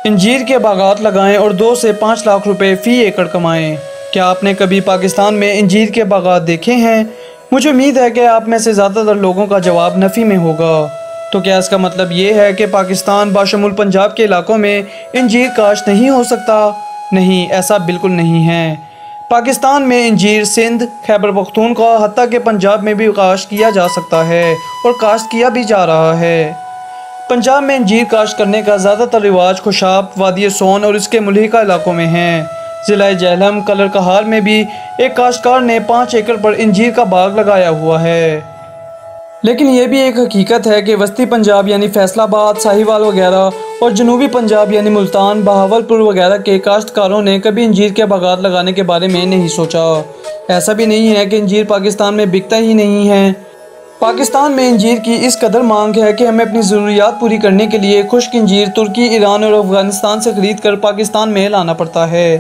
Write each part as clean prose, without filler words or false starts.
इंजीर के बागात लगाएं और 2 से 5 लाख रुपए फ़ी एकड़ कमाएं। क्या आपने कभी पाकिस्तान में इंजीर के बागात देखे हैं? मुझे उम्मीद है कि आप में से ज़्यादातर लोगों का जवाब नफ़ी में होगा। तो क्या इसका मतलब ये है कि पाकिस्तान बाशमुल पंजाब के इलाकों में इंजीर काश्त नहीं हो सकता? नहीं, ऐसा बिल्कुल नहीं है। पाकिस्तान में इंजीर सिंध, खैबर पख्तूनख्वा हत्ता के पंजाब में भी काश्त किया जा सकता है और काश्त किया भी जा रहा है। पंजाब में इंजीर काश्त करने का ज़्यादातर रिवाज खुशाब, वादी सोन और इसके मुल्हिका इलाकों में है। ज़िला जेहलम कलर कहार में भी एक काश्तकार ने 5 एकड़ पर इंजीर का बाग लगाया हुआ है। लेकिन ये भी एक हकीकत है कि वस्ती पंजाब यानी फैसलाबाद, साहिवाल वगैरह और जनूबी पंजाब यानी मुल्तान, बहावलपुर वगैरह के काश्तकारों ने कभी इंजीर के बागात लगाने के बारे में नहीं सोचा। ऐसा भी नहीं है कि इंजीर पाकिस्तान में बिकता ही नहीं है। पाकिस्तान में इंजीर की इस कदर मांग है कि हमें अपनी ज़रूरियात पूरी करने के लिए खुश्क इंजीर तुर्की, ईरान और अफ़गानिस्तान से ख़रीद कर पाकिस्तान में लाना पड़ता है।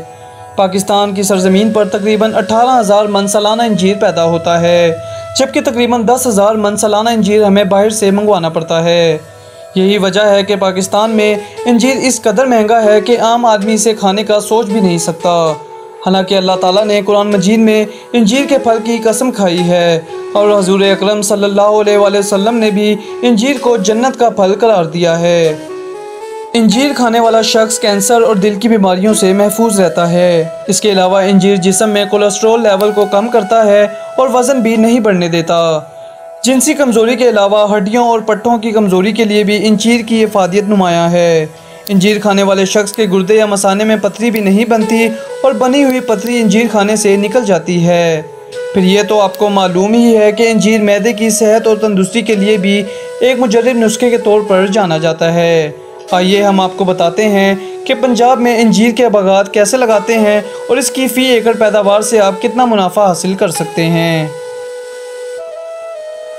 पाकिस्तान की सरज़मीन पर तकरीबन 18,000 मन सालाना इंजीर पैदा होता है, जबकि तकरीबन 10,000 मन सालाना इंजीर हमें बाहर से मंगवाना पड़ता है। यही वजह है कि पाकिस्तान में इंजीर इस कदर महंगा है कि आम आदमी इसे खाने का सोच भी नहीं सकता। हालांकि अल्लाह ताला ने कुरान मजीद में इंजीर के फल की कसम खाई है और हजूर अकरम सल्लल्लाहु अलैहि वसल्लम ने भी इंजीर को जन्नत का फल करार दिया है। इंजीर खाने वाला शख्स कैंसर और दिल की बीमारियों से महफूज रहता है। इसके अलावा इंजीर जिस्म में कोलेस्ट्रॉल लेवल को कम करता है और वज़न भी नहीं बढ़ने देता। जिनसी कमज़ोरी के अलावा हड्डियों और पट्टों की कमज़ोरी के लिए भी इंजीर की इफ़ादियत नुमाया है। इंजीर खाने वाले शख्स के गुर्दे या मसाने में पथरी भी नहीं बनती और बनी हुई पथरी इंजीर खाने से निकल जाती है। फिर ये तो आपको मालूम ही है कि इंजीर मैदे की सेहत और तंदुरुस्ती के लिए भी एक मुजर्रब नुस्खे के तौर पर जाना जाता है। आइए हम आपको बताते हैं कि पंजाब में इंजीर के बागात कैसे लगाते हैं और इसकी फ़ी एकड़ पैदावार से आप कितना मुनाफा हासिल कर सकते हैं।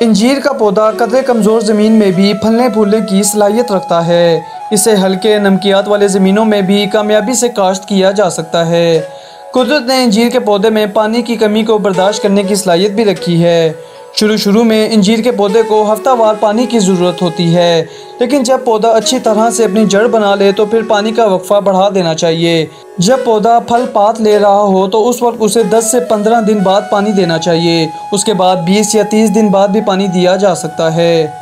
इंजीर का पौधा कदरे कमज़ोर ज़मीन में भी फलने फूलने की सलाहियत रखता है। इसे हल्के नमकियात वाले ज़मीनों में भी कामयाबी से काश्त किया जा सकता है। कुदरत ने इंजीर के पौधे में पानी की कमी को बर्दाश्त करने की सलाहियत भी रखी है। शुरू में इंजीर के पौधे को हफ्तावार पानी की ज़रूरत होती है, लेकिन जब पौधा अच्छी तरह से अपनी जड़ बना ले तो फिर पानी का वक्फा बढ़ा देना चाहिए। जब पौधा फल पात ले रहा हो तो उस वक्त उसे 10 से 15 दिन बाद पानी देना चाहिए। उसके बाद 20 या 30 दिन बाद भी पानी दिया जा सकता है।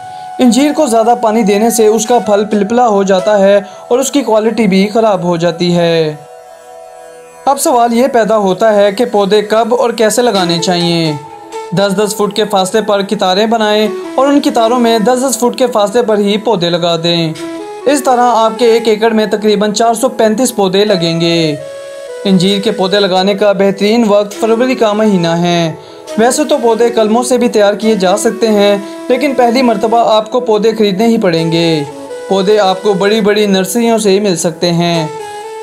इंजीर को ज़्यादा पानी देने से उसका फल पिलपिला हो जाता है और उसकी क्वालिटी भी ख़राब हो जाती है। अब सवाल ये पैदा होता है कि पौधे कब और कैसे लगाने चाहिए। 10-10 फुट के फासले पर कितारें बनाएं और उन कितारों में 10-10 फुट के फासले पर ही पौधे लगा दें। इस तरह आपके 1 एकड़ में तकरीबन 435 पौधे लगेंगे। इंजीर के पौधे लगाने का बेहतरीन वक्त फरवरी का महीना है। वैसे तो पौधे कलमों से भी तैयार किए जा सकते हैं, लेकिन पहली मर्तबा आपको पौधे खरीदने ही पड़ेंगे। पौधे आपको बड़ी बड़ी नर्सरियों से मिल सकते हैं।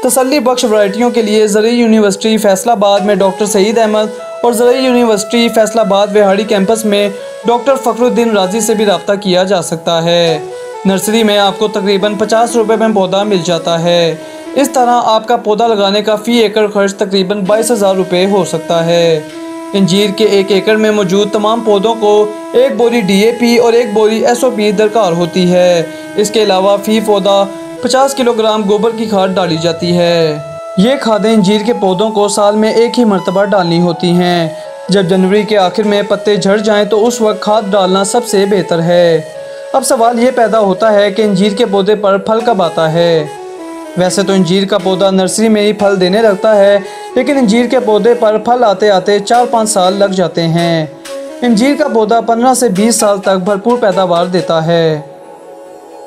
तसल्ली बख्श वैरायटियों के लिए ज़रई यूनिवर्सिटी फैसलाबाद में डॉक्टर सईद अहमद और ज़रई यूनिवर्सिटी फैसलाबाद वेहाड़ी कैंपस में डॉक्टर फ़खरुद्दीन राजी से भी रब्ता किया जा सकता है। नर्सरी में आपको तकरीबन 50 रुपये में पौधा मिल जाता है। इस तरह आपका पौधा लगाने का फ़ी एकड़ खर्च तकरीबन 22,000 रुपये हो सकता है। इंजीर के 1 एकड़ में मौजूद तमाम पौधों को 1 बोरी DAP और 1 बोरी SOP दरकार होती है। इसके अलावा फ़ी पौधा 50 किलोग्राम गोबर की खाद डाली जाती है। ये खादें इंजीर के पौधों को साल में एक ही मरतबा डालनी होती हैं। जब जनवरी के आखिर में पत्ते झड़ जाएं तो उस वक्त खाद डालना सबसे बेहतर है। अब सवाल ये पैदा होता है कि इंजीर के पौधे पर फल कब आता है। वैसे तो इंजीर का पौधा नर्सरी में ही फल देने लगता है, लेकिन इंजीर के पौधे पर फल आते आते 4-5 साल लग जाते हैं। इंजीर का पौधा 15 से 20 साल तक भरपूर पैदावार देता है।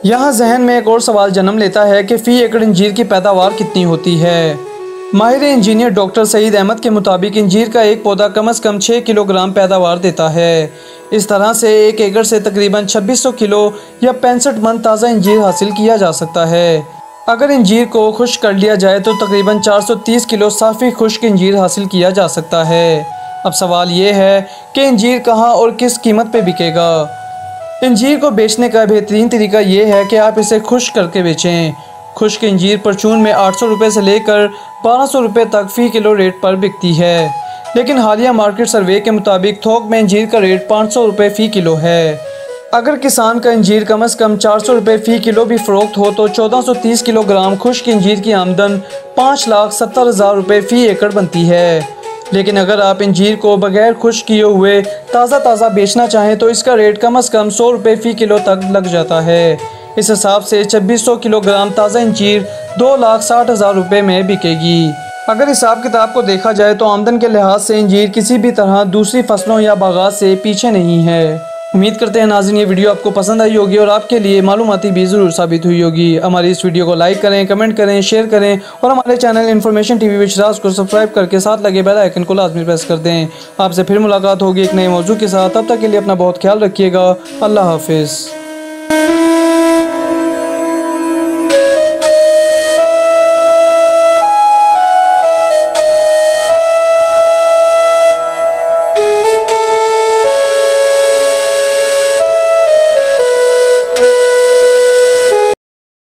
यहाँ जहन में एक और सवाल जन्म लेता है कि फ़ी एकड़ इंजीर की पैदावार कितनी होती है। माहिर इंजीनियर डॉक्टर सईद अहमद के मुताबिक इंजीर का एक पौधा कम से कम 6 किलोग्राम पैदावार देता है। इस तरह से 1 एकड़ से तकरीबन 2600 किलो या 65 मन ताज़ा इंजीर हासिल किया जा सकता है। अगर इंजीर को खुश्क कर लिया जाए तो तकरीबन 430 किलो साफ़ी खुश्क इंजीर हासिल किया जा सकता है। अब सवाल ये है कि इंजीर कहाँ और किस कीमत पे बिकेगा। इंजीर को बेचने का बेहतरीन तरीका ये है कि आप इसे खुश्क करके बेचें। खुश्क इंजीर परचून में 800 रुपये से लेकर 1200 रुपये तक फ़ी किलो रेट पर बिकती है, लेकिन हालिया मार्केट सर्वे के मुताबिक थोक में इंजीर का रेट 500 रुपये फ़ी किलो है। अगर किसान का इंजीर कम से कम 400 रुपये फ़ी किलो भी फ़रोख्त हो तो 1430 किलोग्राम खुश्क इंजीर की आमदन 5,70,000 रुपये फ़ी एकड़ बनती है। लेकिन अगर आप इंजीर को बगैर खुश्क किए हुए ताज़ा बेचना चाहें तो इसका रेट कम से कम 100 रुपये फ़ी किलो तक लग जाता है। इस हिसाब से 2600 किलोग्राम ताज़ा इंजीर 2,60,000 रुपये में बिकेगी। अगर हिसाब किताब को देखा जाए तो आमदन के लिहाज से इंजीर किसी भी तरह दूसरी फसलों या बागात से पीछे नहीं है। उम्मीद करते हैं नाज़रीन ये वीडियो आपको पसंद आई होगी और आपके लिए मालूमाती भी ज़रूर साबित हुई होगी। हमारी इस वीडियो को लाइक करें, कमेंट करें, शेयर करें और हमारे channel information TV with Siraj को सब्सक्राइब करके साथ लगे बेल आइकन को लाजमी प्रेस कर दें। आपसे फिर मुलाकात होगी एक नए मौजू के साथ। तब तक के लिए अपना बहुत ख्याल रखिएगा। अल्लाह हाफिज़।